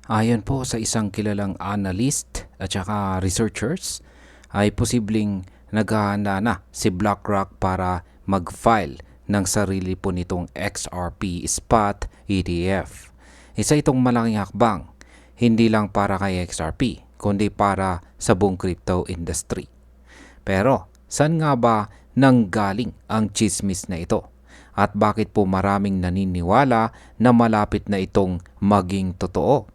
Ayon po sa isang kilalang analyst at saka researchers, ay posibleng naghahanda na si BlackRock para mag-file ng sarili po nitong XRP Spot ETF. Isa itong malaking hakbang, hindi lang para kay XRP, kundi para sa buong crypto industry. Pero, saan nga ba nanggaling ang chismis na ito? At bakit po maraming naniniwala na malapit na itong maging totoo?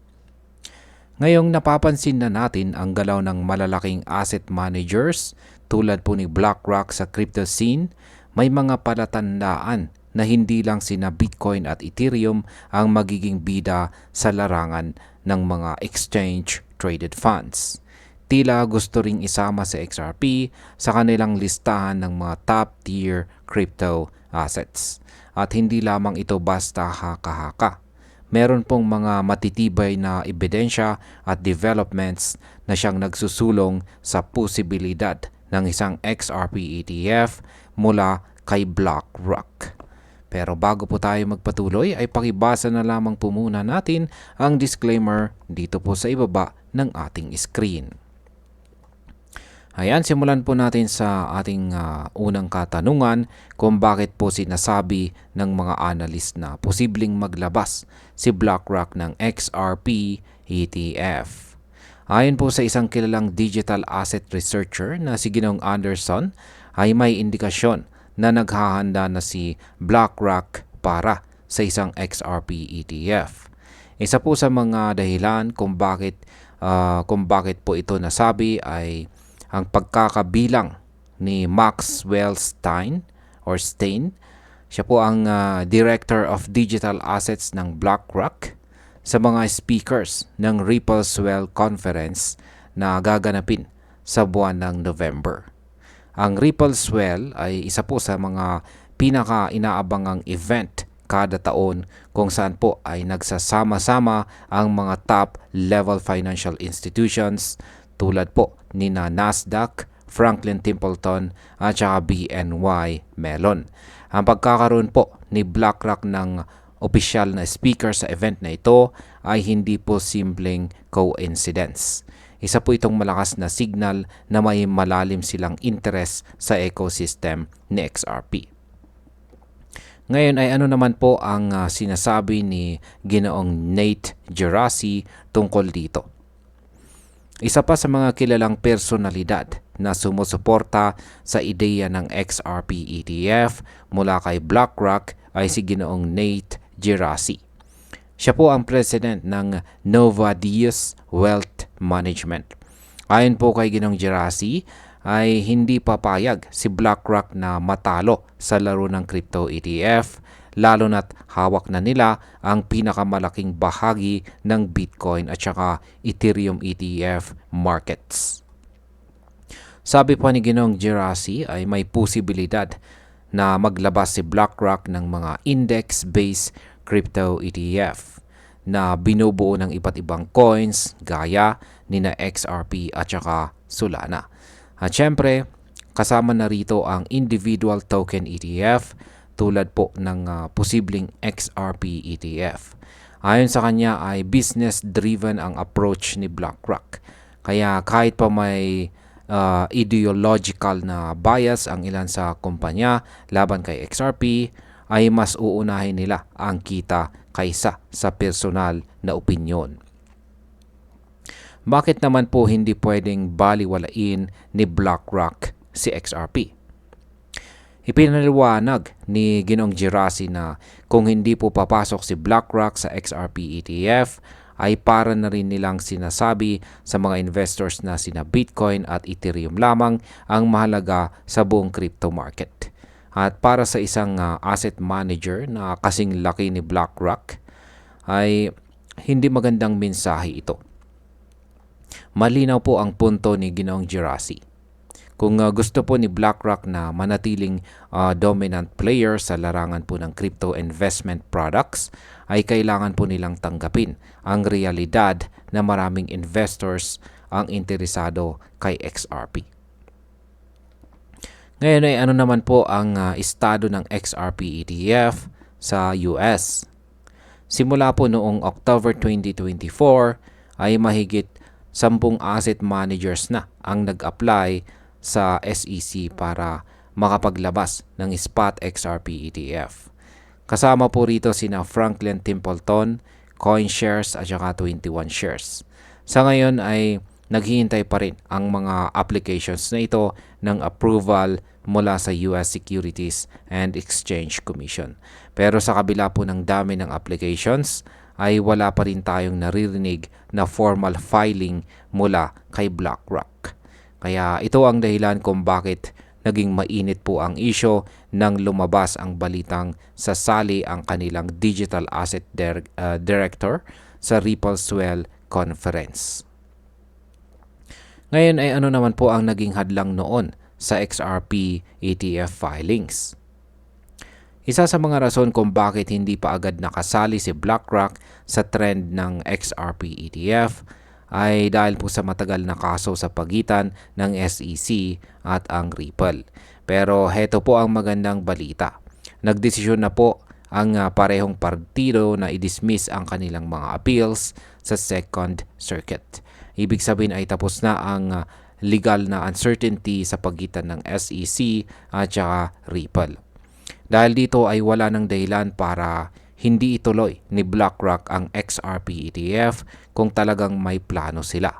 Ngayong napapansin na natin ang galaw ng malalaking asset managers tulad po ni BlackRock sa crypto scene, may mga palatandaan na hindi lang sina Bitcoin at Ethereum ang magiging bida sa larangan ng mga exchange-traded funds. Tila gusto ring isama si XRP sa kanilang listahan ng mga top-tier crypto assets. At hindi lamang ito basta haka-haka. Meron pong mga matitibay na ebidensya at developments na siyang nagsusulong sa posibilidad ng isang XRP ETF mula kay BlackRock. Pero bago po tayo magpatuloy ay pakibasa na lamang po muna natin ang disclaimer dito po sa ibaba ng ating screen. Ayan, simulan po natin sa ating unang katanungan kung bakit po sinasabi ng mga analyst na posibleng maglabas si BlackRock ng XRP ETF. Ayon po sa isang kilalang digital asset researcher na si Ginong Anderson, ay may indikasyon na naghahanda na si BlackRock para sa isang XRP ETF. Isa po sa mga dahilan kung bakit po ito nasabi ay ang pagkakabilang ni Maxwell Stein. Siya po ang Director of Digital Assets ng BlackRock sa mga speakers ng Ripple Swell Conference na gaganapin sa buwan ng November. Ang Ripple Swell ay isa po sa mga pinaka-inaabangang event kada taon kung saan po ay nagsasama-sama ang mga top-level financial institutions tulad po ni Nasdaq, Franklin Templeton at saka BNY Mellon. Ang pagkakaroon po ni BlackRock ng opisyal na speaker sa event na ito ay hindi po simpleng coincidence. Isa po itong malakas na signal na may malalim silang interest sa ecosystem ni XRP. Ngayon ay ano naman po ang sinasabi ni Ginoong Nate Geraci tungkol dito? Isa pa sa mga kilalang personalidad na sumusuporta sa ideya ng XRP ETF mula kay BlackRock ay si Ginoong Nate Geraci. Siya po ang president ng Novadius Wealth Management. Ayon po kay Ginoong Geraci ay hindi papayag si BlackRock na matalo sa laro ng crypto ETF lalo na't hawak na nila ang pinakamalaking bahagi ng Bitcoin at saka Ethereum ETF markets. Sabi pa ni Ginong Geraci ay may posibilidad na maglabas si BlackRock ng mga index-based crypto ETF na binubuo ng iba't ibang coins gaya nina XRP at saka Solana. At syempre, kasama na rito ang individual token ETF tulad po ng posibleng XRP ETF. Ayon sa kanya ay business-driven ang approach ni BlackRock. Kaya kahit pa may ideological na bias ang ilan sa kumpanya laban kay XRP, ay mas uunahin nila ang kita kaysa sa personal na opinyon. Bakit naman po hindi pwedeng baliwalain ni BlackRock si XRP? Ipinaliwanag ni Ginong Geraci na kung hindi po papasok si BlackRock sa XRP ETF ay para na rin nilang sinasabi sa mga investors na sina Bitcoin at Ethereum lamang ang mahalaga sa buong crypto market. At para sa isang asset manager na kasing laki ni BlackRock ay hindi magandang mensahe ito. Malinaw po ang punto ni Ginong Geraci. Kung gusto po ni BlackRock na manatiling dominant player sa larangan po ng crypto investment products, ay kailangan po nilang tanggapin ang realidad na maraming investors ang interesado kay XRP. Ngayon ay ano naman po ang estado ng XRP ETF sa US? Simula po noong October 2024 ay mahigit 10 asset managers na ang nag-apply sa SEC para makapaglabas ng spot XRP ETF. Kasama po rito sina Franklin Templeton, CoinShares at saka 21 Shares. Sa ngayon ay naghihintay pa rin ang mga applications na ito ng approval mula sa US Securities and Exchange Commission. Pero sa kabila po ng dami ng applications, ay wala pa rin tayong naririnig na formal filing mula kay BlackRock. Kaya ito ang dahilan kung bakit naging mainit po ang issue nang lumabas ang balitang sasali ang kanilang digital asset director sa Ripple Swell Conference. Ngayon ay ano naman po ang naging hadlang noon sa XRP ETF filings? Isa sa mga rason kung bakit hindi pa agad nakasali si BlackRock sa trend ng XRP ETF ay dahil po sa matagal na kaso sa pagitan ng SEC at ang Ripple. Pero heto po ang magandang balita. Nagdesisyon na po ang parehong partido na i-dismiss ang kanilang mga appeals sa Second Circuit. Ibig sabihin ay tapos na ang legal na uncertainty sa pagitan ng SEC at saka Ripple. Dahil dito ay wala ng dahilan para hindi ituloy ni BlackRock ang XRP ETF kung talagang may plano sila.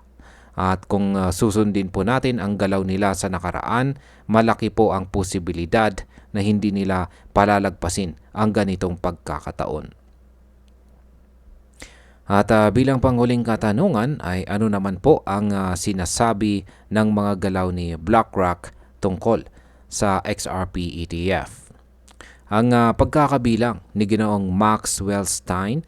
At kung susundin po natin ang galaw nila sa nakaraan, malaki po ang posibilidad na hindi nila palalagpasin ang ganitong pagkakataon. At bilang panghuling katanungan ay ano naman po ang sinasabi ng mga galaw ni BlackRock tungkol sa XRP ETF? Ang pagkakabilang ni Ginoong Maxwell Stein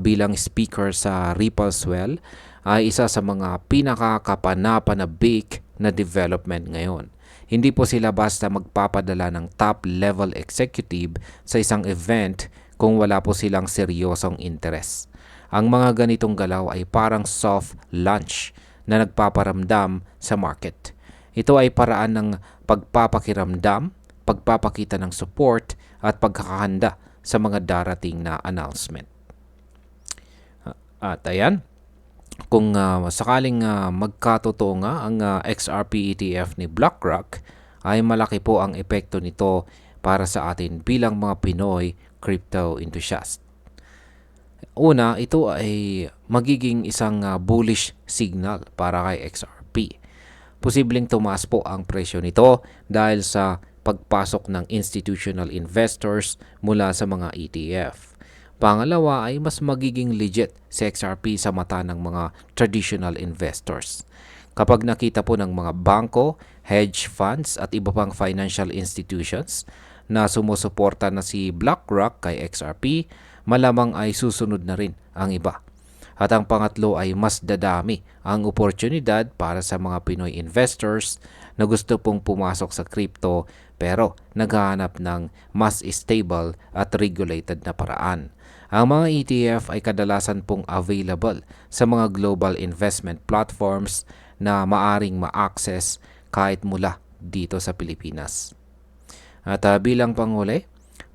bilang speaker sa Ripple Swell ay isa sa mga pinakakapanapanabik na development ngayon. Hindi po sila basta magpapadala ng top-level executive sa isang event kung wala po silang seryosong interest. Ang mga ganitong galaw ay parang soft launch na nagpaparamdam sa market. Ito ay paraan ng pagpapakiramdam, pagpapakita ng support at pagkakahanda sa mga darating na announcement. At ayan, kung sakaling magkatotoo nga ang XRP ETF ni BlackRock, ay malaki po ang epekto nito para sa atin bilang mga Pinoy crypto enthusiast. Una, ito ay magiging isang bullish signal para kay XRP. Posibleng tumaas po ang presyo nito dahil sa pagpasok ng institutional investors mula sa mga ETF. Pangalawa ay mas magiging legit si XRP sa mata ng mga traditional investors. Kapag nakita po ng mga bangko, hedge funds at iba pang financial institutions na sumusuporta na si BlackRock kay XRP, malamang ay susunod na rin ang iba. At ang pangatlo ay mas dadami ang oportunidad para sa mga Pinoy investors na gusto pong pumasok sa crypto pero naghahanap ng mas stable at regulated na paraan. Ang mga ETF ay kadalasan pong available sa mga global investment platforms na maaring ma-access kahit mula dito sa Pilipinas. At bilang panghuli,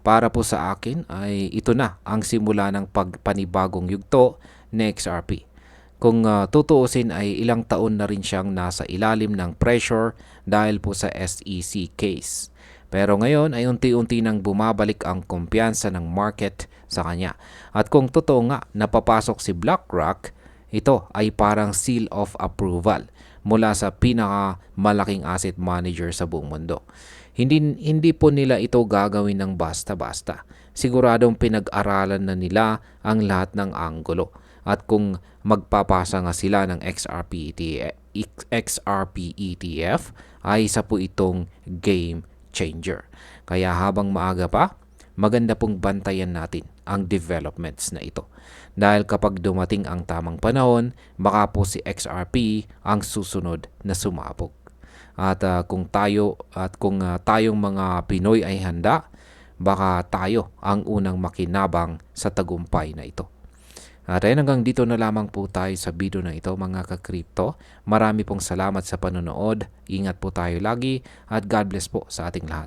para po sa akin ay ito na ang simula ng pagpanibagong yugto ni XRP. Kung tutuusin ay ilang taon na rin siyang nasa ilalim ng pressure dahil po sa SEC case. Pero ngayon ay unti-unti nang bumabalik ang kumpiyansa ng market sa kanya. At kung totoo nga napapasok si BlackRock, ito ay parang seal of approval mula sa pinakamalaking asset manager sa buong mundo. Hindi po nila ito gagawin ng basta-basta. Siguradong pinag-aralan na nila ang lahat ng anggulo. At kung magpapasa nga sila ng XRP ETF, ay isa po itong game changer. Kaya habang maaga pa, maganda pong bantayan natin ang developments na ito. Dahil kapag dumating ang tamang panahon, baka po si XRP ang susunod na sumabog. At kung tayong mga Pinoy ay handa, baka tayo ang unang makinabang sa tagumpay na ito. At hanggang dito na lamang po tayo sa video na ito mga ka-crypto. Marami pong salamat sa panonood. Ingat po tayo lagi at God bless po sa ating lahat.